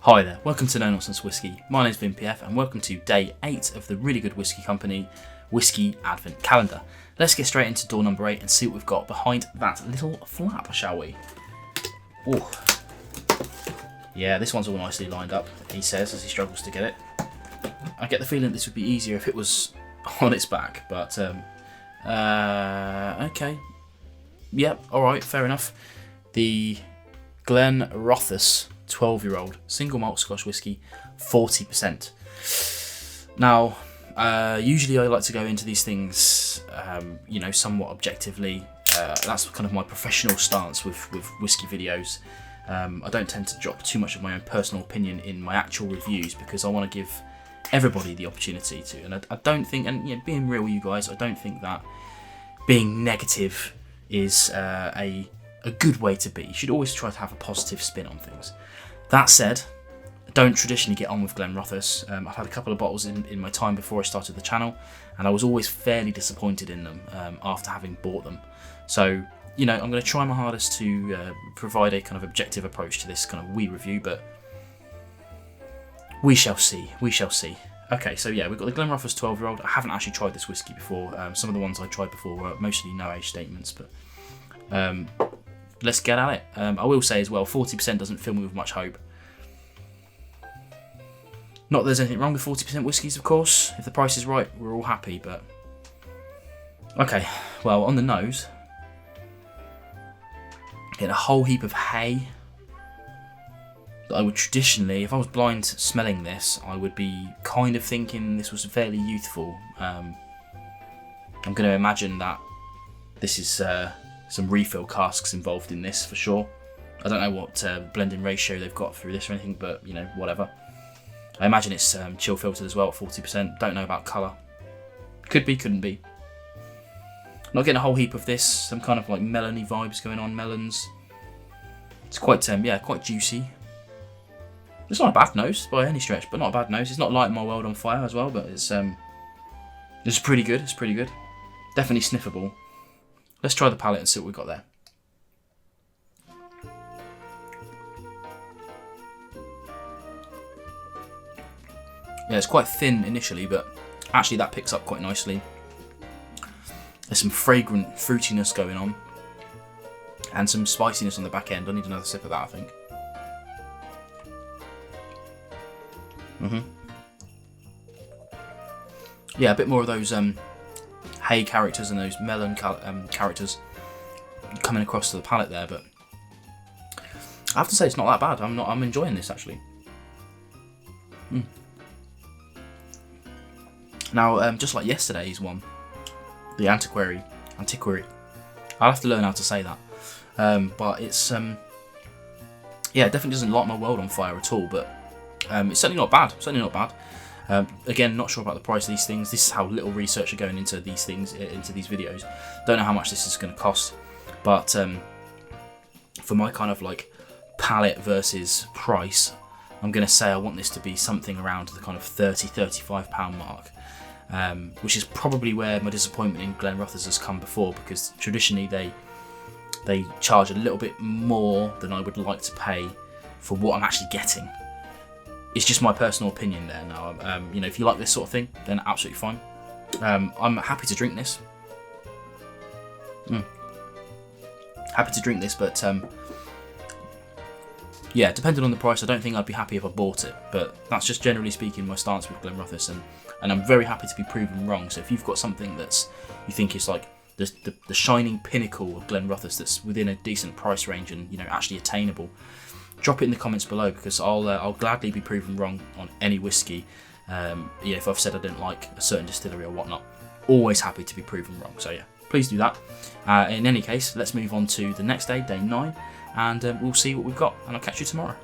Hi there, welcome to No Nonsense Whiskey. My name's VinPF and welcome to day 8 of the really good whiskey company Whisky Advent Calendar. Let's get straight into door number 8 and see what we've got behind that little flap, shall we? Ooh. Yeah, this one's all nicely lined up, he says as he struggles to get it. I get the feeling this would be easier if it was on its back, but okay. Yep, alright, fair enough. The Glenrothes 12-year-old single malt Scotch whisky, 40%. Now, usually I like to go into these things, somewhat objectively. That's kind of my professional stance with whiskey videos. I don't tend to drop too much of my own personal opinion in my actual reviews because I want to give everybody the opportunity to. And I don't think, and being real with you guys, I don't think that being negative is a good way to be. You should always try to have a positive spin on things. That said, I don't traditionally get on with Glenrothes. I've had a couple of bottles in my time before I started the channel, and I was always fairly disappointed in them after having bought them. So, I'm going to try my hardest to provide a kind of objective approach to this kind of wee review, but we shall see. We shall see. Okay, so yeah, we've got the Glenrothes 12-year-old. I haven't actually tried this whiskey before. Some of the ones I tried before were mostly no age statements, but let's get at it. I will say as well, 40% doesn't fill me with much hope. Not that there's anything wrong with 40% whiskies, of course. If the price is right, we're all happy, but... Okay, well, on the nose, get a whole heap of hay that I would traditionally, if I was blind smelling this, I would be kind of thinking this was fairly youthful. I'm going to imagine that this is some refill casks involved in this for sure. I don't know what blending ratio they've got through this or anything, but whatever. I imagine it's chill filtered as well at 40%. Don't know about colour. Could be, couldn't be. Not getting a whole heap of this. Some kind of like melony vibes going on. Melons. It's quite quite juicy. It's not a bad nose by any stretch, but not a bad nose. It's not lighting my world on fire as well, but it's pretty good. It's pretty good. Definitely sniffable. Let's try the palate and see what we've got there. Yeah, it's quite thin initially, but actually that picks up quite nicely. There's some fragrant fruitiness going on, and some spiciness on the back end. I need another sip of that, I think. Yeah, a bit more of those hay characters and those melon characters coming across to the palate there, but I have to say it's not that bad. I'm enjoying this actually. Now, just like yesterday's one, the Antiquary, I'll have to learn how to say that, but it's it definitely doesn't light my world on fire at all, but it's certainly not bad. Again, not sure about the price of these things. This is how little research are going into these things, into these videos. Don't know how much this is going to cost, but for my kind of like palate versus price, I'm going to say I want this to be something around the kind of £30-35 mark, which is probably where my disappointment in Glenrothes has come before, because traditionally they charge a little bit more than I would like to pay for what I'm actually getting. It's just my personal opinion there. Now, if you like this sort of thing, then absolutely fine. I'm happy to drink this. Happy to drink this, but depending on the price, I don't think I'd be happy if I bought it. But that's just generally speaking my stance with Glenrothes, and I'm very happy to be proven wrong. So if you've got something that's you think is like the shining pinnacle of Glenrothes that's within a decent price range and actually attainable, drop it in the comments below, because I'll gladly be proven wrong on any whiskey. If I've said I don't like a certain distillery or whatnot, always happy to be proven wrong. So yeah, please do that. In any case, let's move on to the next day, day 9, and we'll see what we've got, and I'll catch you tomorrow.